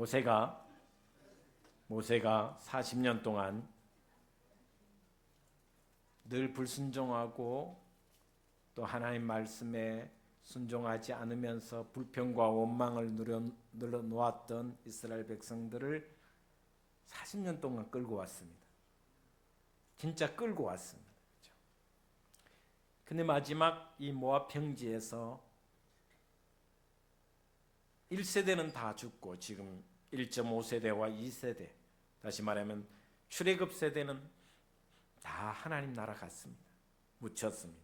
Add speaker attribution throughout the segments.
Speaker 1: 모세가 40년 동안 늘 불순종하고 또 하나님 말씀에 순종하지 않으면서 불평과 원망을 눌러놓았던 이스라엘 백성들을 40년 동안 끌고 왔습니다. 진짜 끌고 왔습니다. 근데 마지막 이 모압 평지에서 1세대는 다 죽고 지금 1.5세대와 2세대, 다시 말하면 출애굽 세대는 다 하나님 나라 갔습니다. 묻혔습니다.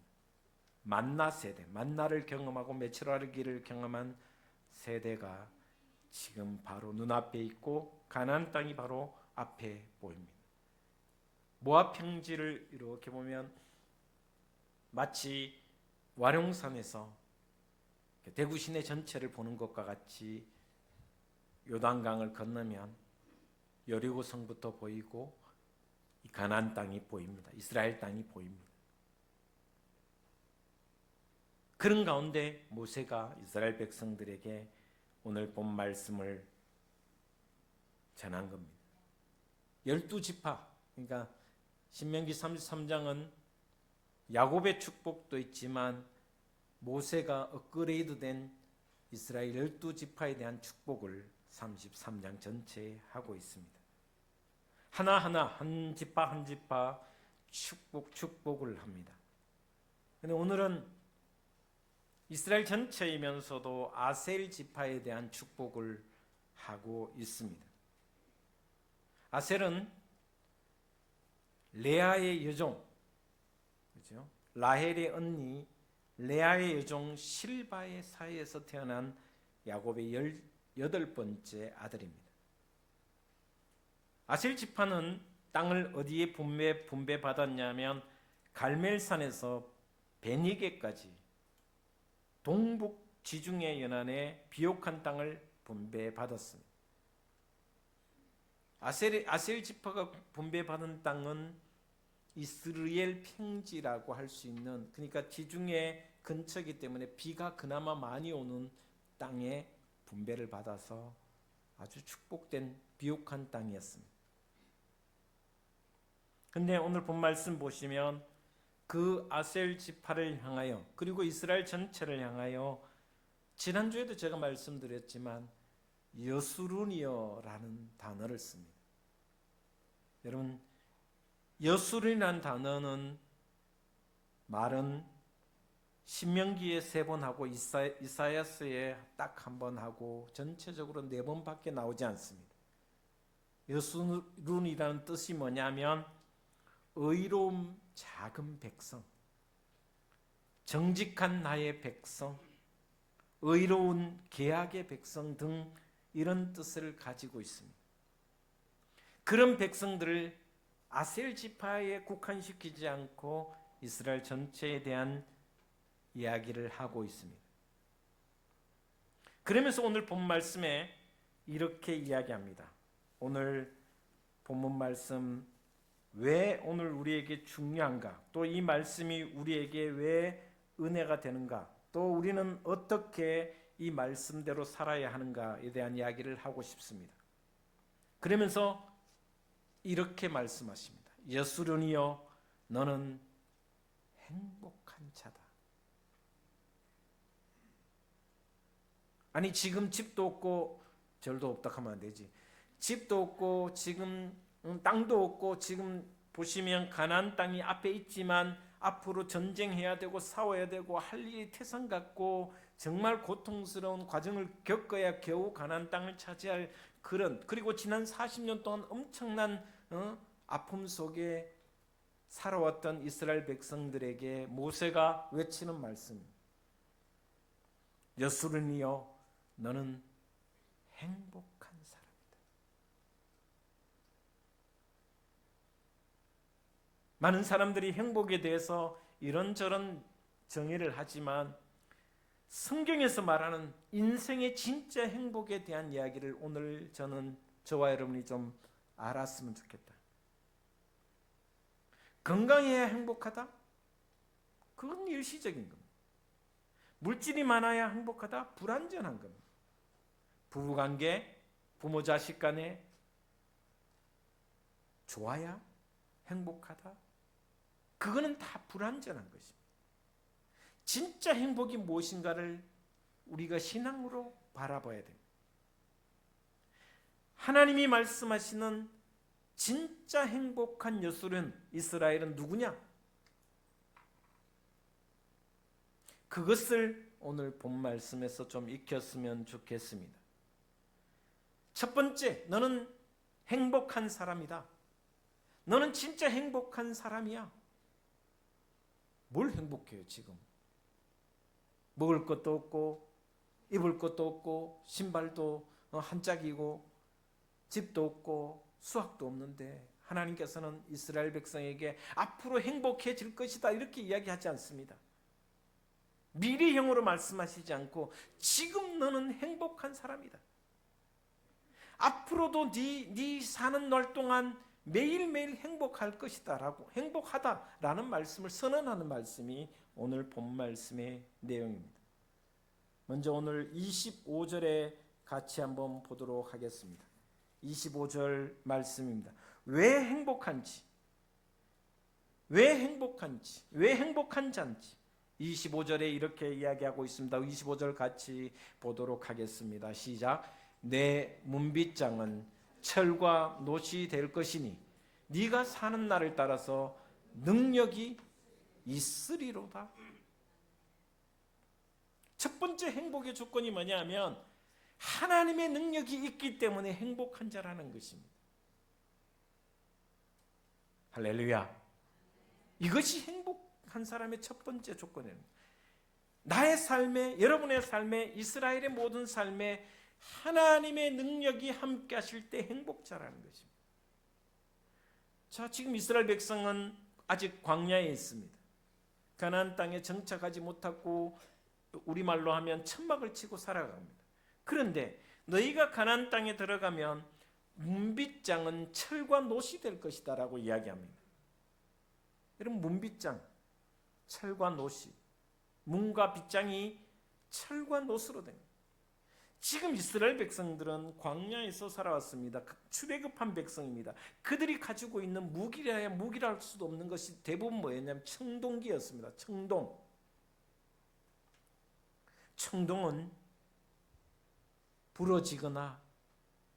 Speaker 1: 만나 세대, 만나를 경험하고 메추라기를 경험한 세대가 지금 바로 눈앞에 있고 가나안 땅이 바로 앞에 보입니다. 모압 평지를 이렇게 보면 마치 와룡산에서 대구 시내 전체를 보는 것과 같이 요단강을 건너면 여리고 성부터 보이고 이 가나안 땅이 보입니다. 이스라엘 땅이 보입니다. 그런 가운데 모세가 이스라엘 백성들에게 오늘 본 말씀을 전한 겁니다. 12지파, 그러니까 신명기 33장은 야곱의 축복도 있지만 모세가 업그레이드된 이스라엘 12지파에 대한 축복을 33장 전체에 하고 있습니다. 하나하나 한 지파 한 지파 축복을 합니다. 그런데 오늘은 이스라엘 전체이면서도 아셀 지파에 대한 축복을 하고 있습니다. 아셀은 레아의 여종, 그렇죠? 라헬의 언니 레아의 여종 실바의 사이에서 태어난 야곱의 18번째 아들입니다. 아셀 지파는 땅을 어디에 분배받았냐면 갈멜산에서 베니게까지 동북 지중해 연안의 비옥한 땅을 분배받았습니다. 아셀 지파가 분배받은 땅은 이스라엘 평지라고 할 수 있는, 그러니까 지중해 근처이기 때문에 비가 그나마 많이 오는 땅에 분배를 받아서 아주 축복된 비옥한 땅이었습니다. 근데 오늘 본 말씀 보시면 그 아셀 지파를 향하여, 그리고 이스라엘 전체를 향하여 지난주에도 제가 말씀드렸지만 여수룬이여라는 단어를 씁니다. 여러분, 여수룬이라는 단어는 말은 신명기에 3번 하고 이사야서에 딱 1번 하고 전체적으로 4번밖에 나오지 않습니다. 여수룬이라는 뜻이 뭐냐면 의로움 작은 백성, 정직한 나의 백성, 의로운 계약의 백성 등 이런 뜻을 가지고 있습니다. 그런 백성들을 아셀 지파에 국한시키지 않고 이스라엘 전체에 대한 이야기를 하고 있습니다. 그러면서 오늘 본 말씀에 이렇게 이야기합니다. 오늘 본문 말씀 왜 오늘 우리에게 중요한가? 또 이 말씀이 우리에게 왜 은혜가 되는가? 또 우리는 어떻게 이 말씀대로 살아야 하는가에 대한 이야기를 하고 싶습니다. 그러면서 이렇게 말씀하십니다. 여수론이여 너는 행복한 자다. 아니 지금 집도 없고 절도 없다 하면 안 되지. 집도 없고 지금 땅도 없고 지금 보시면 가나안 땅이 앞에 있지만 앞으로 전쟁해야 되고 싸워야 되고 할 일이 태산 같고 정말 고통스러운 과정을 겪어야 겨우 가나안 땅을 차지할 그런, 그리고 지난 40년 동안 엄청난 아픔 속에 살아왔던 이스라엘 백성들에게 모세가 외치는 말씀, 여수론이여 너는 행복한 사람이다. 많은 사람들이 행복에 대해서 이런저런 정의를 하지만 성경에서 말하는 인생의 진짜 행복에 대한 이야기를 오늘 저와 여러분이 좀 알았으면 좋겠다. 건강해야 행복하다? 그건 일시적인 겁니다. 물질이 많아야 행복하다? 불완전한 겁니다. 부부관계, 부모 자식 간에 좋아야 행복하다? 그거는 다 불완전한 것입니다. 진짜 행복이 무엇인가를 우리가 신앙으로 바라봐야 됩니다. 하나님이 말씀하시는 진짜 행복한 이스라엘은 누구냐? 그것을 오늘 본 말씀에서 좀 익혔으면 좋겠습니다. 첫 번째, 너는 행복한 사람이다. 너는 진짜 행복한 사람이야. 뭘 행복해요 지금? 먹을 것도 없고 입을 것도 없고 신발도 한 짝이고 집도 없고 수확도 없는데 하나님께서는 이스라엘 백성에게 앞으로 행복해질 것이다 이렇게 이야기하지 않습니다. 미래형으로 말씀하시지 않고 지금 너는 행복한 사람이다. 앞으로도 네 사는 날 동안 매일매일 행복할 것이다 라고, 행복하다라는 말씀을 선언하는 말씀이 오늘 본 말씀의 내용입니다. 먼저 오늘 25절에 같이 한번 보도록 하겠습니다. 25절 말씀입니다. 왜 행복한 자인지 25절에 이렇게 이야기하고 있습니다. 25절 같이 보도록 하겠습니다. 시작. 내 문빗장은 철과 노시 될 것이니 네가 사는 날을 따라서 능력이 있으리로다. 첫 번째 행복의 조건이 뭐냐면 하나님의 능력이 있기 때문에 행복한 자라는 것입니다. 할렐루야. 이것이 행복한 사람의 첫 번째 조건입니다. 나의 삶에, 여러분의 삶에, 이스라엘의 모든 삶에 하나님의 능력이 함께 하실 때 행복자라는 것입니다. 자, 지금 이스라엘 백성은 아직 광야에 있습니다. 가나안 땅에 정착하지 못하고 우리말로 하면 천막을 치고 살아갑니다. 그런데 너희가 가나안 땅에 들어가면 문빗장은 철과 노시 될 것이다 라고 이야기합니다. 여러분, 문빗장, 철과 노시, 문과 빗장이 철과 노스로 됩니다. 지금 이스라엘 백성들은 광야에서 살아왔습니다. 출애굽한 백성입니다. 그들이 가지고 있는 무기라야 무기랄 수도 없는 것이 대부분 뭐였냐면 청동기였습니다. 청동은 부러지거나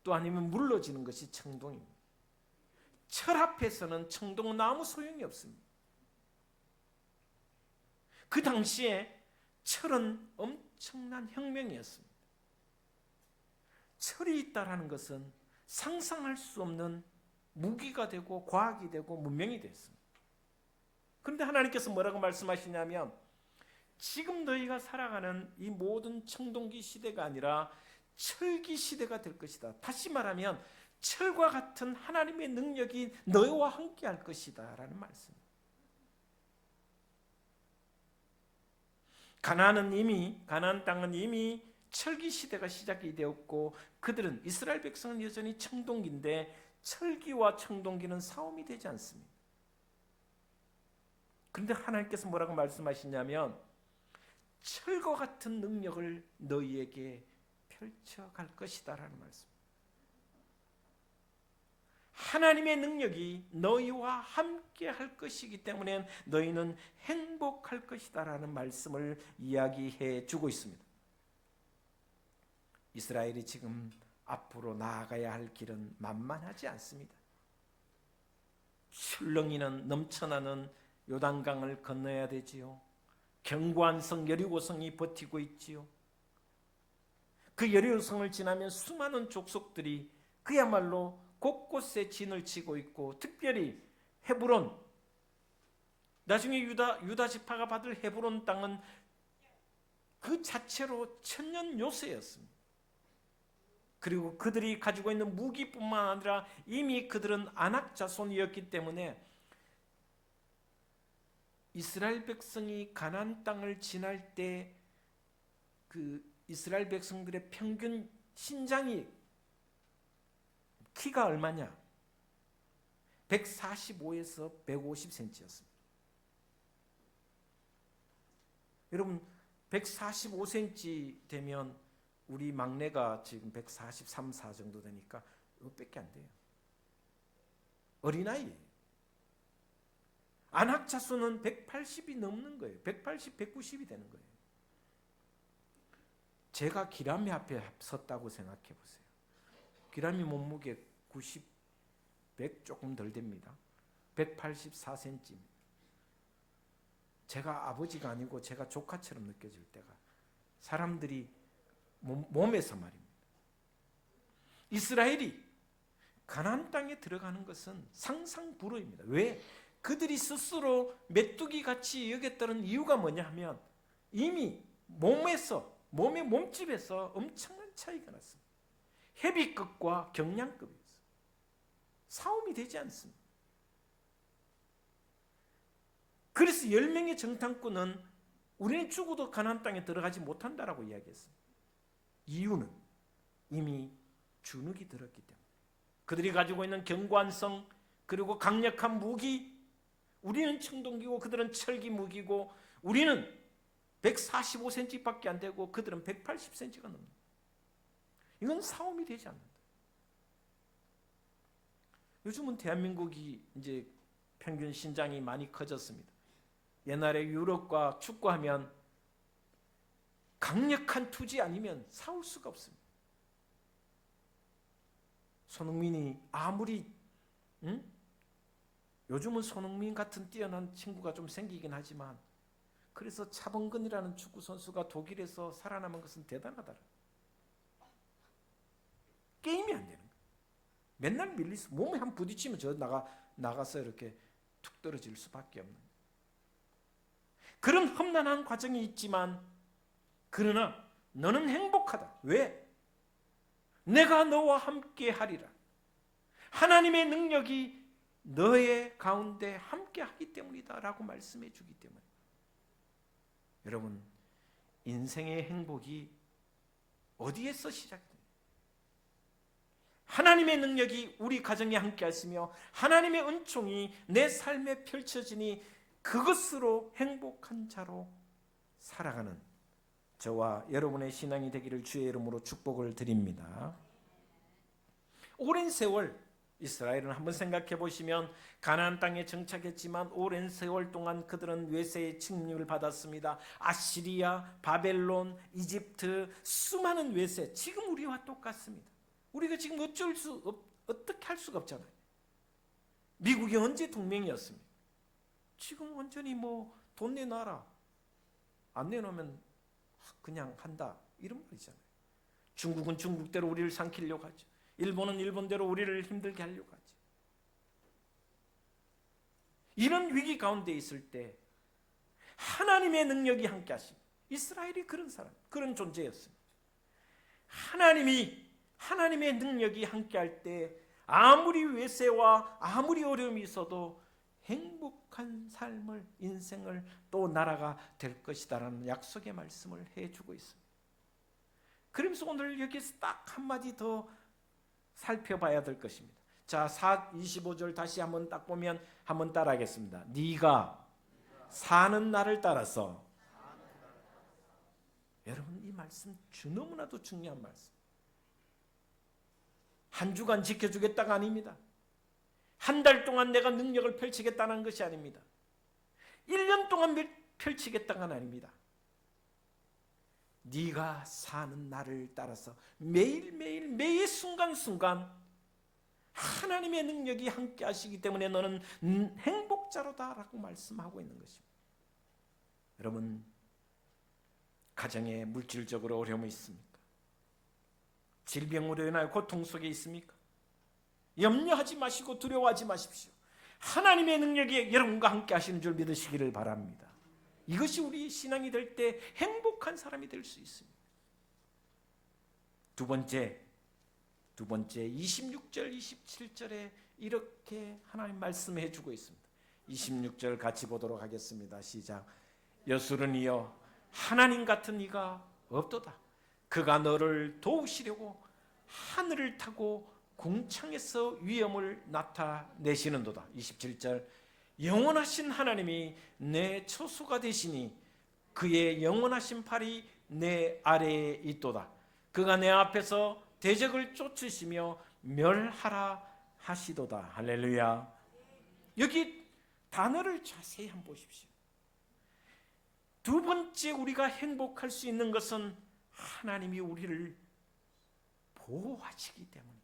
Speaker 1: 또 아니면 물러지는 것이 청동입니다. 철 앞에서는 청동은 아무 소용이 없습니다. 그 당시에 철은 엄청난 혁명이었습니다. 철이 있다라는 것은 상상할 수 없는 무기가 되고 과학이 되고 문명이 됐습니다. 그런데 하나님께서 뭐라고 말씀하시냐면 지금 너희가 살아가는 이 모든 청동기 시대가 아니라 철기 시대가 될 것이다. 다시 말하면 철과 같은 하나님의 능력이 너희와 함께 할 것이다 라는 말씀입니다. 가나안 땅은 이미 철기 시대가 시작이 되었고 그들은 이스라엘 백성은 여전히 청동기인데 철기와 청동기는 싸움이 되지 않습니다. 그런데 하나님께서 뭐라고 말씀하시냐면 철과 같은 능력을 너희에게 펼쳐갈 것이다 라는 말씀. 하나님의 능력이 너희와 함께 할 것이기 때문에 너희는 행복할 것이다 라는 말씀을 이야기해 주고 있습니다. 이스라엘이 지금 앞으로 나아가야 할 길은 만만하지 않습니다. 출렁이는 넘쳐나는 요단강을 건너야 되지요. 견고한 성 여리고성이 버티고 있지요. 그 여리고성을 지나면 수많은 족속들이 그야말로 곳곳에 진을 치고 있고 특별히 헤브론, 나중에 유다 지파가 받을 헤브론 땅은 그 자체로 천년 요새였습니다. 그리고 그들이 가지고 있는 무기뿐만 아니라 이미 그들은 아낙 자손이었기 때문에 이스라엘 백성이 가나안 땅을 지날 때 그 이스라엘 백성들의 평균 신장이 키가 얼마냐? 145에서 150cm였습니다. 여러분 145cm 되면 우리 막내가 지금 143, 4 정도 되니까 이것밖에 안 돼요. 어린아이예요. 안학자 수는 180이 넘는 거예요. 180, 190이 되는 거예요. 제가 기람이 앞에 섰다고 생각해 보세요. 기람이 몸무게 90, 100 조금 덜 됩니다. 184cm. 제가 아버지가 아니고 제가 조카처럼 느껴질 때가 사람들이 몸에서 말입니다. 이스라엘이 가나안 땅에 들어가는 것은 상상불허입니다. 왜? 그들이 스스로 메뚜기 같이 여겼다는 이유가 뭐냐 하면 이미 몸의 몸집에서 엄청난 차이가 났습니다. 헤비급과 경량급이었어요. 싸움이 되지 않습니다. 그래서 10명의 정탐꾼은 우리는 죽어도 가나안 땅에 들어가지 못한다라고 이야기했습니다. 이유는 이미 주눅이 들었기 때문에. 그들이 가지고 있는 경관성 그리고 강력한 무기, 우리는 청동기고 그들은 철기 무기고 우리는 145cm밖에 안 되고 그들은 180cm가 넘는다. 이건 싸움이 되지 않는다. 요즘은 대한민국이 이제 평균 신장이 많이 커졌습니다. 옛날에 유럽과 축구하면 강력한 투지 아니면 싸울 수가 없습니다. 손흥민이 아무리 요즘은 손흥민 같은 뛰어난 친구가 좀 생기긴 하지만 그래서 차범근이라는 축구 선수가 독일에서 살아남은 것은 대단하다. 게임이 안 되는 거예요. 맨날 밀리서 몸에 한 부딪히면 저 나가서 이렇게 툭 떨어질 수밖에 없는 거예요. 그런 험난한 과정이 있지만 그러나 너는 행복하다. 왜? 내가 너와 함께 하리라. 하나님의 능력이 너의 가운데 함께 하기 때문이다 라고 말씀해 주기 때문에 여러분 인생의 행복이 어디에서 시작돼요? 하나님의 능력이 우리 가정에 함께 하시며 하나님의 은총이 내 삶에 펼쳐지니 그것으로 행복한 자로 살아가는 저와 여러분의 신앙이 되기를 주의 이름으로 축복을 드립니다. 오랜 세월 이스라엘은 한번 생각해 보시면 가나안 땅에 정착했지만 오랜 세월 동안 그들은 외세의 침입을 받았습니다. 아시리아, 바벨론, 이집트 수많은 외세, 지금 우리와 똑같습니다. 우리가 지금 어떻게 할 수가 없잖아요. 미국이 언제 동맹이었습니까? 지금 완전히 돈 내놔라. 안 내놓으면 그냥 한다. 이런 말이잖아요. 중국은 중국대로 우리를 삼키려고 하죠. 일본은 일본대로 우리를 힘들게 하려고 하죠. 이런 위기 가운데 있을 때 하나님의 능력이 함께 하십니다. 이스라엘이 그런 사람, 그런 존재였습니다. 하나님의 능력이 함께 할 때 아무리 외세와 아무리 어려움이 있어도 행복한 삶을, 인생을 또 나라가 될 것이다라는 약속의 말씀을 해주고 있습니다. 그러면서 오늘 여기서 딱 한마디 더 살펴봐야 될 것입니다. 자, 25절 다시 한번 딱 보면 한번 따라하겠습니다. 네가 사는 날을 따라서. 여러분 이 말씀 너무나도 중요한 말씀. 한 주간 지켜주겠다가 아닙니다. 한 달 동안 내가 능력을 펼치겠다는 것이 아닙니다. 1년 동안 펼치겠다가 아닙니다. 네가 사는 날을 따라서 매일매일 매 순간순간 하나님의 능력이 함께 하시기 때문에 너는 행복자로다라고 말씀하고 있는 것입니다. 여러분 가정에 물질적으로 어려움이 있습니까? 질병으로 인하여 고통 속에 있습니까? 염려하지 마시고 두려워하지 마십시오. 하나님의 능력이 여러분과 함께 하시는 줄 믿으시기를 바랍니다. 이것이 우리 신앙이 될 때 행복한 사람이 될 수 있습니다. 두 번째 26절 27절에 이렇게 하나님 말씀해 주고 있습니다. 26절 같이 보도록 하겠습니다. 시작. 여수르니여 하나님 같은 이가 없도다. 그가 너를 도우시려고 하늘을 타고 궁창에서 위엄을 나타내시는도다. 27절 영원하신 하나님이 내 처소가 되시니 그의 영원하신 팔이 내 아래에 있도다. 그가 내 앞에서 대적을 쫓으시며 멸하라 하시도다. 할렐루야. 여기 단어를 자세히 한번 보십시오. 두 번째 우리가 행복할 수 있는 것은 하나님이 우리를 보호하시기 때문에.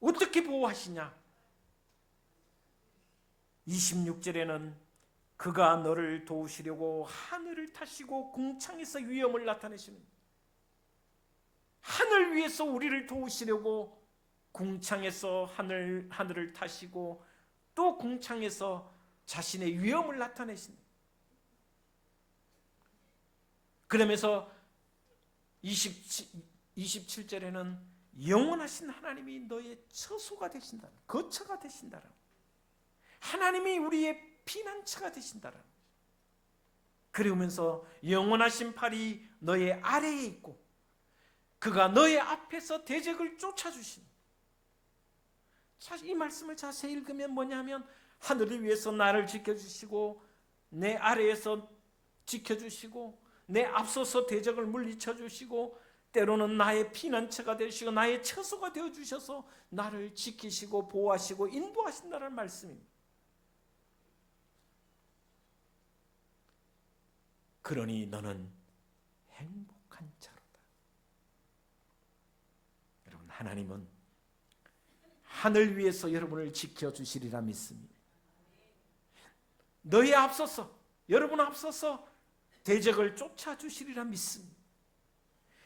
Speaker 1: 어떻게 보호하시냐? 26절에는 그가 너를 도우시려고 하늘을 타시고 궁창에서 위엄을 나타내시는, 하늘 위에서 우리를 도우시려고 궁창에서 하늘을 타시고 또 궁창에서 자신의 위엄을 나타내신다. 그러면서 27절에는 영원하신 하나님이 너의 처소가 되신다, 거처가 되신다, 하나님이 우리의 피난처가 되신다라. 그러면서 영원하신 팔이 너의 아래에 있고 그가 너의 앞에서 대적을 쫓아주신. 이 말씀을 자세히 읽으면 뭐냐면 하늘을 위해서 나를 지켜주시고 내 아래에서 지켜주시고 내 앞서서 대적을 물리쳐주시고 때로는 나의 피난처가 되시고 나의 처소가 되어주셔서 나를 지키시고 보호하시고 인도하신다는 말씀입니다. 그러니 너는 행복한 자로다. 여러분, 하나님은 하늘 위에서 여러분을 지켜주시리라 믿습니다. 너희 앞서서, 여러분 앞서서 대적을 쫓아주시리라 믿습니다.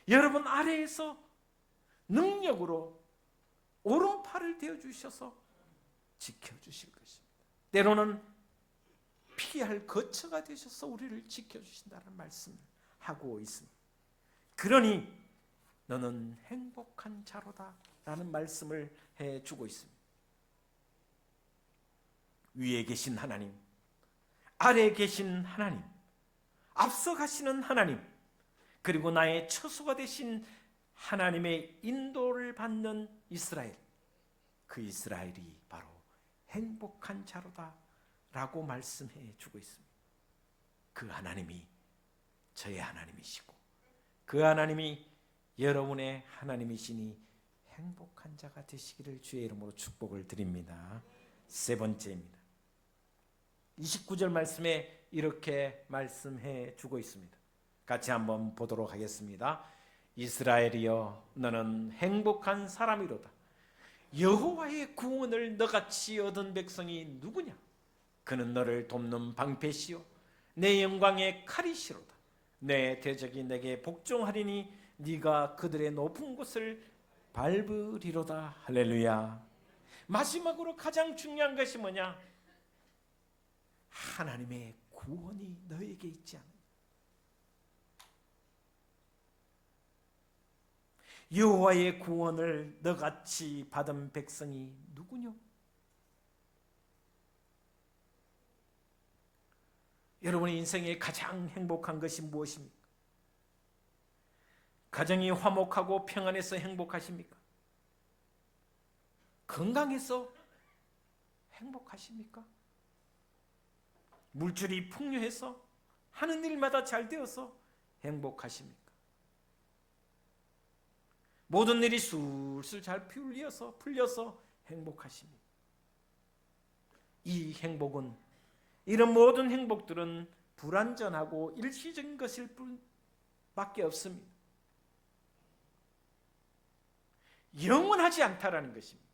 Speaker 1: 여러분 아래에서 능력으로 오른팔을 대어주셔서 지켜주실 것입니다. 때로는 피할 거처가 되셔서 우리를 지켜주신다는 말씀을 하고 있습니다. 그러니 너는 행복한 자로다 라는 말씀을 해주고 있습니다. 위에 계신 하나님, 아래에 계신 하나님, 앞서 가시는 하나님, 그리고 나의 처소가 되신 하나님의 인도를 받는 이스라엘, 그 이스라엘이 바로 행복한 자로다 라고 말씀해 주고 있습니다. 그 하나님이 저의 하나님이시고 그 하나님이 여러분의 하나님이시니 행복한 자가 되시기를 주의 이름으로 축복을 드립니다. 세 번째입니다. 29절 말씀에 이렇게 말씀해 주고 있습니다. 같이 한번 보도록 하겠습니다. 이스라엘이여 너는 행복한 사람이로다. 여호와의 구원을 너같이 얻은 백성이 누구냐? 그는 너를 돕는 방패시요 내 영광의 칼이시로다. 내 대적이 내게 복종하리니 네가 그들의 높은 곳을 밟으리로다. 할렐루야. 마지막으로 가장 중요한 것이 뭐냐? 하나님의 구원이 너에게 있지 않느냐. 여호와의 구원을 너같이 받은 백성이 누구냐? 여러분의 인생에 가장 행복한 것이 무엇입니까? 가정이 화목하고 평안해서 행복하십니까? 건강해서 행복하십니까? 물질이 풍요해서 하는 일마다 잘 되어서 행복하십니까? 모든 일이 술술 잘 풀려서 행복하십니까? 이 행복은, 이런 모든 행복들은 불완전하고 일시적인 것일 뿐밖에 없습니다. 영원하지 않다라는 것입니다.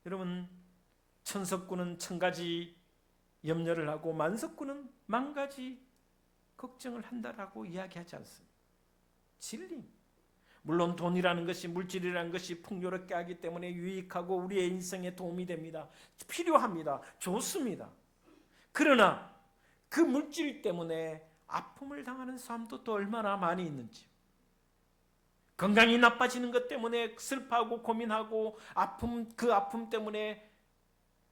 Speaker 1: 여러분, 천석군은 1000가지 염려를 하고 만석군은 10,000가지 걱정을 한다라고 이야기하지 않습니다. 진리. 물론 돈이라는 것이, 물질이라는 것이 풍요롭게 하기 때문에 유익하고 우리의 인생에 도움이 됩니다. 필요합니다. 좋습니다. 그러나 그 물질 때문에 아픔을 당하는 사람도 또 얼마나 많이 있는지, 건강이 나빠지는 것 때문에 슬퍼하고 고민하고 그 아픔 때문에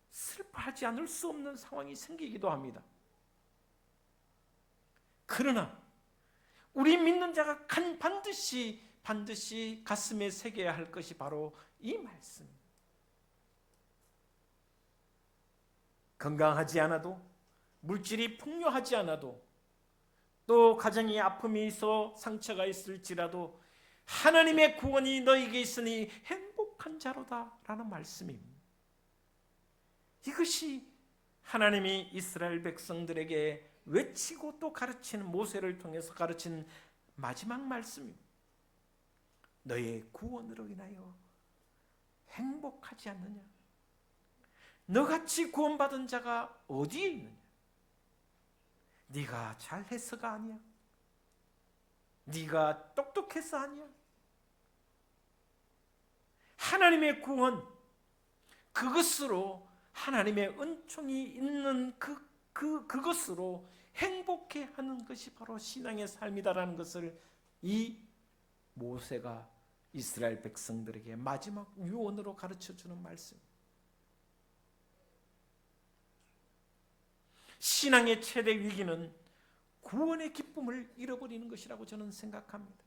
Speaker 1: 슬퍼하지 않을 수 없는 상황이 생기기도 합니다. 그러나 우리 믿는 자가 반드시 가슴에 새겨야 할 것이 바로 이 말씀입니다. 건강하지 않아도, 물질이 풍요하지 않아도 또 가정에 아픔이 있어 상처가 있을지라도 하나님의 구원이 너에게 있으니 행복한 자로다 라는 말씀입니다. 이것이 하나님이 이스라엘 백성들에게 외치고 또 가르치는, 모세를 통해서 가르친 마지막 말씀입니다. 너의 구원으로 인하여 행복하지 않느냐? 너같이 구원받은 자가 어디에 있느냐? 네가 잘해서가 아니야. 네가 똑똑해서 아니야. 하나님의 구원, 그것으로 하나님의 은총이 있는 그것으로 행복해하는 것이 바로 신앙의 삶이다라는 것을 이 모세가 이스라엘 백성들에게 마지막 유언으로 가르쳐주는 말씀. 신앙의 최대 위기는 구원의 기쁨을 잃어버리는 것이라고 저는 생각합니다.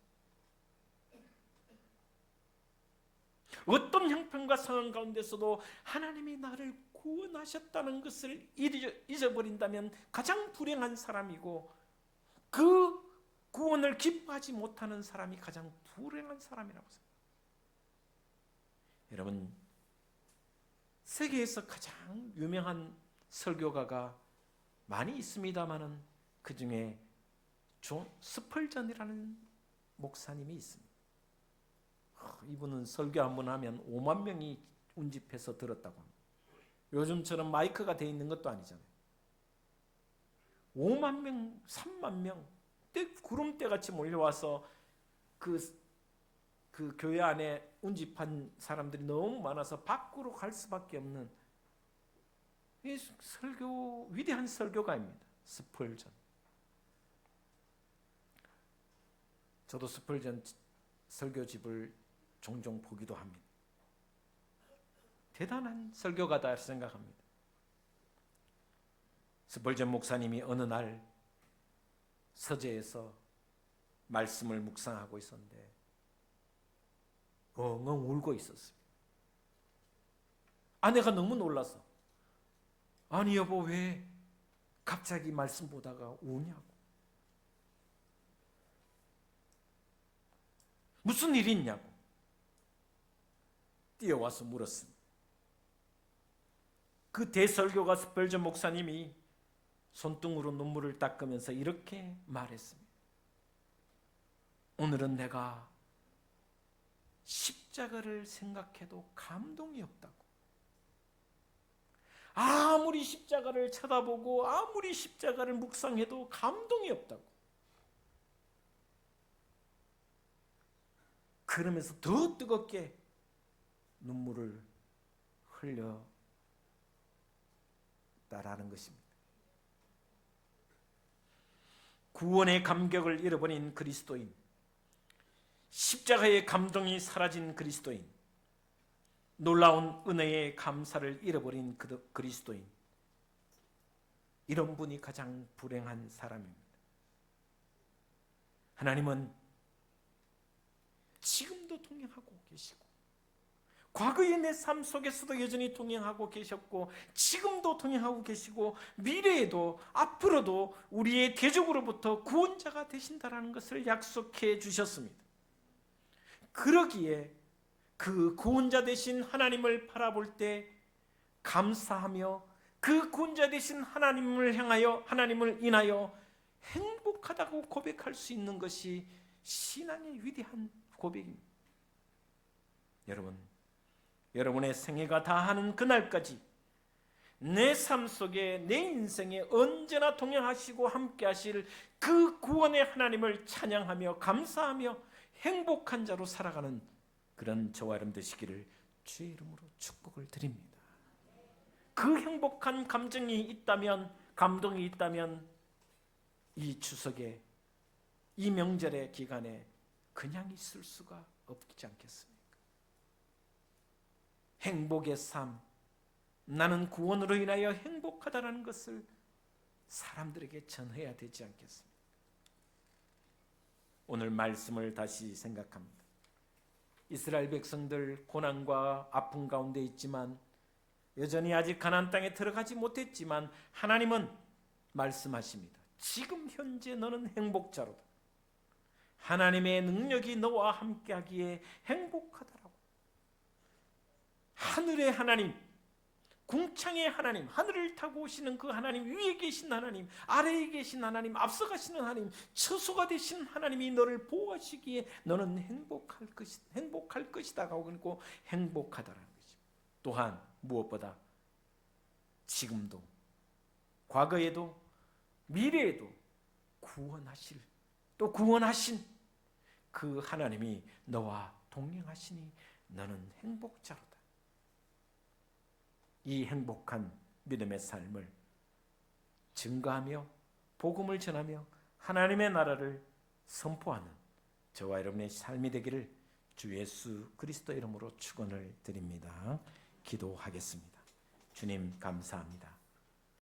Speaker 1: 어떤 형편과 상황 가운데서도 하나님이 나를 구원하셨다는 것을 잊어버린다면 가장 불행한 사람이고, 그 구원을 기뻐하지 못하는 사람이 가장 불행한 사람이라고 생각합니다. 여러분, 세계에서 가장 유명한 설교가가 많이 있습니다마는 그 중에 존 스펄전이라는 목사님이 있습니다. 이분은 설교 한번 하면 5만 명이 운집해서 들었다고 합니다. 요즘처럼 마이크가 돼 있는 것도 아니잖아요. 5만 명, 3만 명, 구름대 같이 몰려와서 그 교회 안에 운집한 사람들이 너무 많아서 밖으로 갈 수밖에 없는 이 위대한 설교가입니다. 스펄전. 저도 스펄전 설교집을 종종 보기도 합니다. 대단한 설교가다 생각합니다. 스펄전 목사님이 어느 날 서재에서 말씀을 묵상하고 있었는데 엉엉 울고 있었습니다. 아내가 너무 놀라서, 아니 여보, 왜 갑자기 말씀 보다가 우냐고, 무슨 일이 있냐고 뛰어와서 물었습니다. 그 대설교가 스펄전 목사님이 손등으로 눈물을 닦으면서 이렇게 말했습니다. 오늘은 내가 십자가를 생각해도 감동이 없다고. 아무리 십자가를 쳐다보고 아무리 십자가를 묵상해도 감동이 없다고. 그러면서 더 뜨겁게 눈물을 흘렸다라는 것입니다. 구원의 감격을 잃어버린 그리스도인, 십자가의 감동이 사라진 그리스도인, 놀라운 은혜의 감사를 잃어버린 그리스도인, 이런 분이 가장 불행한 사람입니다. 하나님은 지금도 동행하고 계시고, 과거의 내 삶 속에서도 여전히 동행하고 계셨고, 지금도 동행하고 계시고, 미래에도 앞으로도 우리의 대적으로부터 구원자가 되신다라는 것을 약속해 주셨습니다. 그러기에 그 구원자 되신 하나님을 바라볼 때 감사하며, 그 구원자 되신 하나님을 향하여, 하나님을 인하여 행복하다고 고백할 수 있는 것이 신앙의 위대한 고백입니다. 여러분의 생애가 다하는 그날까지 내 삶 속에, 내 인생에 언제나 동행하시고 함께 하실 그 구원의 하나님을 찬양하며 감사하며 행복한 자로 살아가는 그런 저와 여러분 되시기를 주의 이름으로 축복을 드립니다. 그 행복한 감정이 있다면, 감동이 있다면 이 추석에, 이 명절의 기간에 그냥 있을 수가 없지 않겠습니까? 행복의 삶, 나는 구원으로 인하여 행복하다는 것을 사람들에게 전해야 되지 않겠습니까? 오늘 말씀을 다시 생각합니다. 이스라엘 백성들 고난과 아픔 가운데 있지만, 여전히 아직 가나안 땅에 들어가지 못했지만 하나님은 말씀하십니다. 지금 현재 너는 행복자로다. 하나님의 능력이 너와 함께하기에 행복하다라고. 하늘의 하나님, 궁창의 하나님, 하늘을 타고 오시는 그 하나님, 위에 계신 하나님, 아래에 계신 하나님, 앞서가시는 하나님, 처소가 되신 하나님이 너를 보호하시기에 너는 행복할 것이다 하고 행복하다라는 거죠. 또한 무엇보다 지금도 과거에도 미래에도 구원하실, 또 구원하신 그 하나님이 너와 동행하시니 너는 행복자로다. 이 행복한 믿음의 삶을 증거하며 복음을 전하며 하나님의 나라를 선포하는 저와 여러분의 삶이 되기를 주 예수 그리스도 이름으로 축원을 드립니다. 기도하겠습니다. 주님 감사합니다.